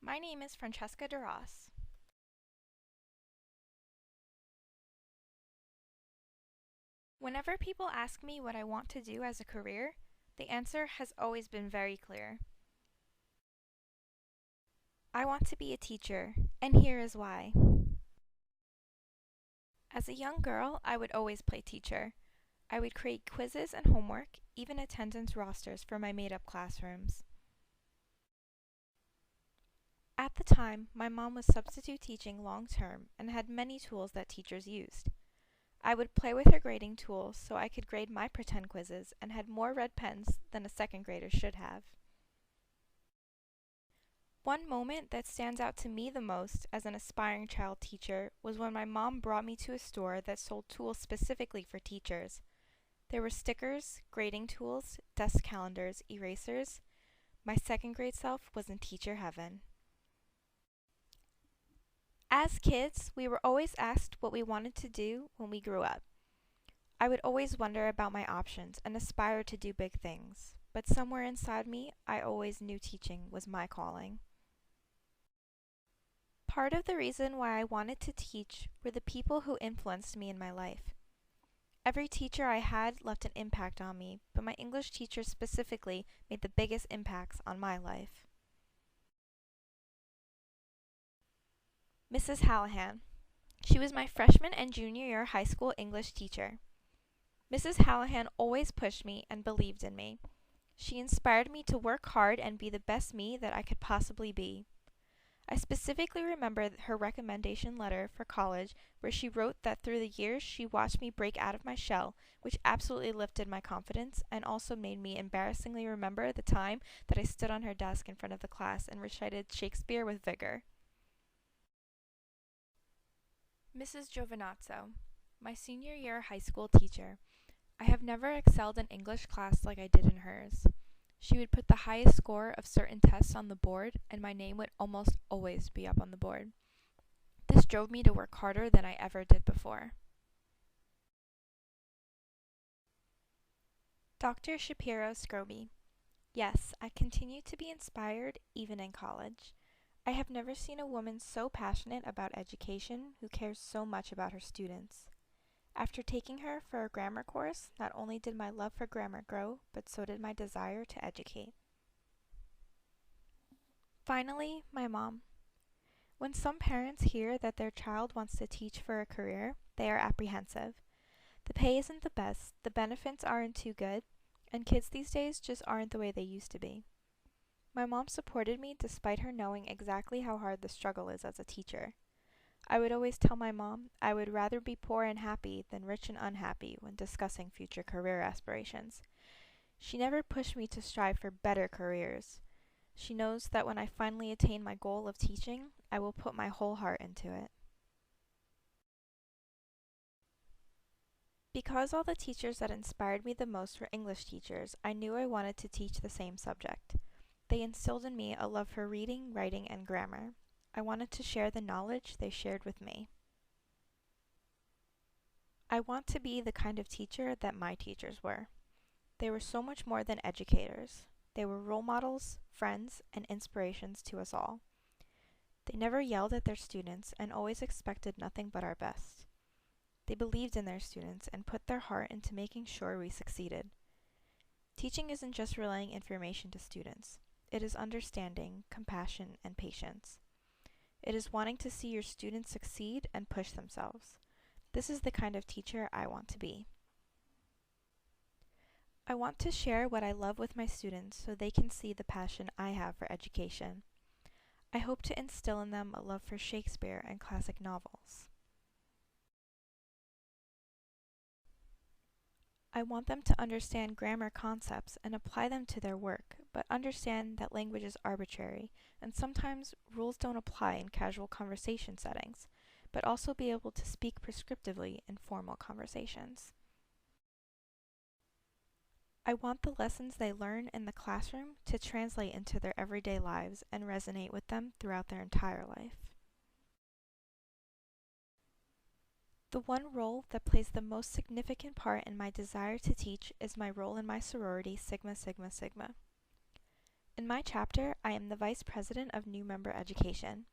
My name is Francesca DeRoss. Whenever people ask me what I want to do as a career, the answer has always been very clear. I want to be a teacher, and here is why. As a young girl, I would always play teacher. I would create quizzes and homework, even attendance rosters for my made up classrooms. At the time, my mom was substitute teaching long term and had many tools that teachers used. I would play with her grading tools so I could grade my pretend quizzes and had more red pens than a second grader should have. One moment that stands out to me the most as an aspiring child teacher was when my mom brought me to a store that sold tools specifically for teachers. There were stickers, grading tools, desk calendars, erasers. My second grade self was in teacher heaven. As kids, we were always asked what we wanted to do when we grew up. I would always wonder about my options and aspire to do big things, but somewhere inside me, I always knew teaching was my calling. Part of the reason why I wanted to teach were the people who influenced me in my life. Every teacher I had left an impact on me, but my English teacher specifically made the biggest impacts on my life. Mrs. Hallahan. She was my freshman and junior year high school English teacher. Mrs. Hallahan always pushed me and believed in me. She inspired me to work hard and be the best me that I could possibly be. I specifically remember her recommendation letter for college where she wrote that through the years she watched me break out of my shell, which absolutely lifted my confidence and also made me embarrassingly remember the time that I stood on her desk in front of the class and recited Shakespeare with vigor. Mrs. Giovinazzo, my senior year high school teacher. I have never excelled in English class like I did in hers. She would put the highest score of certain tests on the board, and my name would almost always be up on the board. This drove me to work harder than I ever did before. Dr. Shapiro Scroby. Yes, I continue to be inspired even in college. I have never seen a woman so passionate about education who cares so much about her students. After taking her for a grammar course, not only did my love for grammar grow, but so did my desire to educate. Finally, my mom. When some parents hear that their child wants to teach for a career, they are apprehensive. The pay isn't the best, the benefits aren't too good, and kids these days just aren't the way they used to be. My mom supported me despite her knowing exactly how hard the struggle is as a teacher. I would always tell my mom I would rather be poor and happy than rich and unhappy when discussing future career aspirations. She never pushed me to strive for better careers. She knows that when I finally attain my goal of teaching, I will put my whole heart into it. Because all the teachers that inspired me the most were English teachers, I knew I wanted to teach the same subject. They instilled in me a love for reading, writing, and grammar. I wanted to share the knowledge they shared with me. I want to be the kind of teacher that my teachers were. They were so much more than educators. They were role models, friends, and inspirations to us all. They never yelled at their students and always expected nothing but our best. They believed in their students and put their heart into making sure we succeeded. Teaching isn't just relaying information to students. It is understanding, compassion, and patience. It is wanting to see your students succeed and push themselves. This is the kind of teacher I want to be. I want to share what I love with my students so they can see the passion I have for education. I hope to instill in them a love for Shakespeare and classic novels. I want them to understand grammar concepts and apply them to their work, but understand that language is arbitrary, and sometimes rules don't apply in casual conversation settings, but also be able to speak prescriptively in formal conversations. I want the lessons they learn in the classroom to translate into their everyday lives and resonate with them throughout their entire life. The one role that plays the most significant part in my desire to teach is my role in my sorority Sigma Sigma Sigma. In my chapter, I am the Vice President of New Member Education.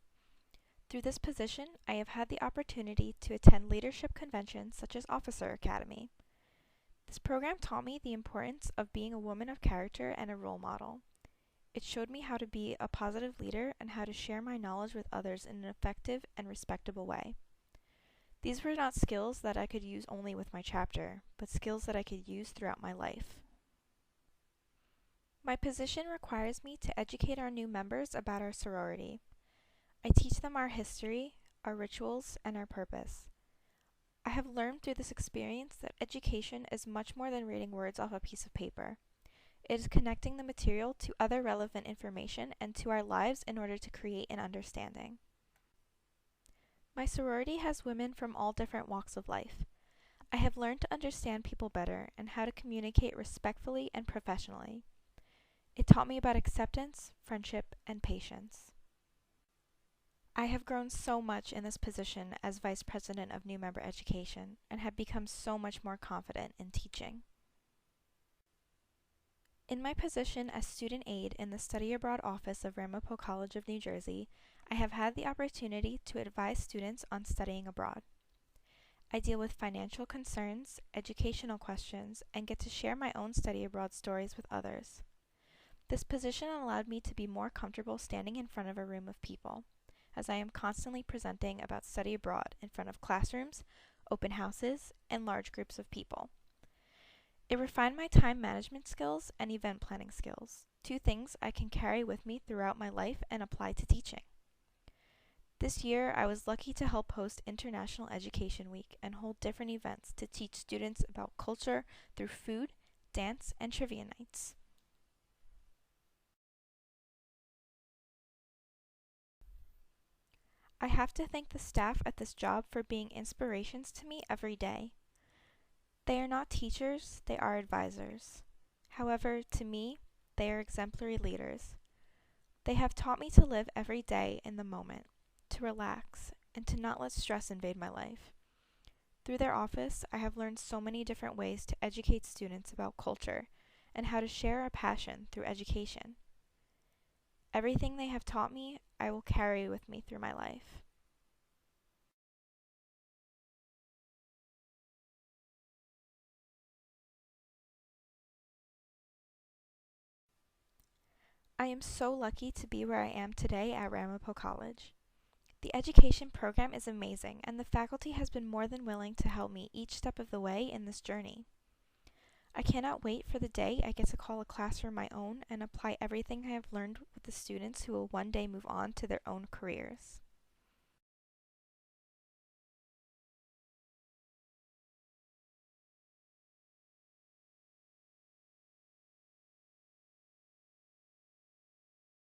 Through this position, I have had the opportunity to attend leadership conventions such as Officer Academy. This program taught me the importance of being a woman of character and a role model. It showed me how to be a positive leader and how to share my knowledge with others in an effective and respectable way. These were not skills that I could use only with my chapter, but skills that I could use throughout my life. My position requires me to educate our new members about our sorority. I teach them our history, our rituals, and our purpose. I have learned through this experience that education is much more than reading words off a piece of paper. It is connecting the material to other relevant information and to our lives in order to create an understanding. My sorority has women from all different walks of life. I have learned to understand people better and how to communicate respectfully and professionally. It taught me about acceptance, friendship, and patience. I have grown so much in this position as Vice President of New Member Education and have become so much more confident in teaching. In my position as student aide in the Study Abroad office of Ramapo College of New Jersey, I have had the opportunity to advise students on studying abroad. I deal with financial concerns, educational questions, and get to share my own study abroad stories with others. This position allowed me to be more comfortable standing in front of a room of people, as I am constantly presenting about study abroad in front of classrooms, open houses, and large groups of people. It refined my time management skills and event planning skills, two things I can carry with me throughout my life and apply to teaching. This year, I was lucky to help host International Education Week and hold different events to teach students about culture through food, dance, and trivia nights. I have to thank the staff at this job for being inspirations to me every day. They are not teachers, they are advisors. However, to me, they are exemplary leaders. They have taught me to live every day in the moment, to relax, and to not let stress invade my life. Through their office, I have learned so many different ways to educate students about culture and how to share a passion through education. Everything they have taught me, I will carry with me through my life. I am so lucky to be where I am today at Ramapo College. The education program is amazing, and the faculty has been more than willing to help me each step of the way in this journey. I cannot wait for the day I get to call a classroom my own and apply everything I have learned with the students who will one day move on to their own careers.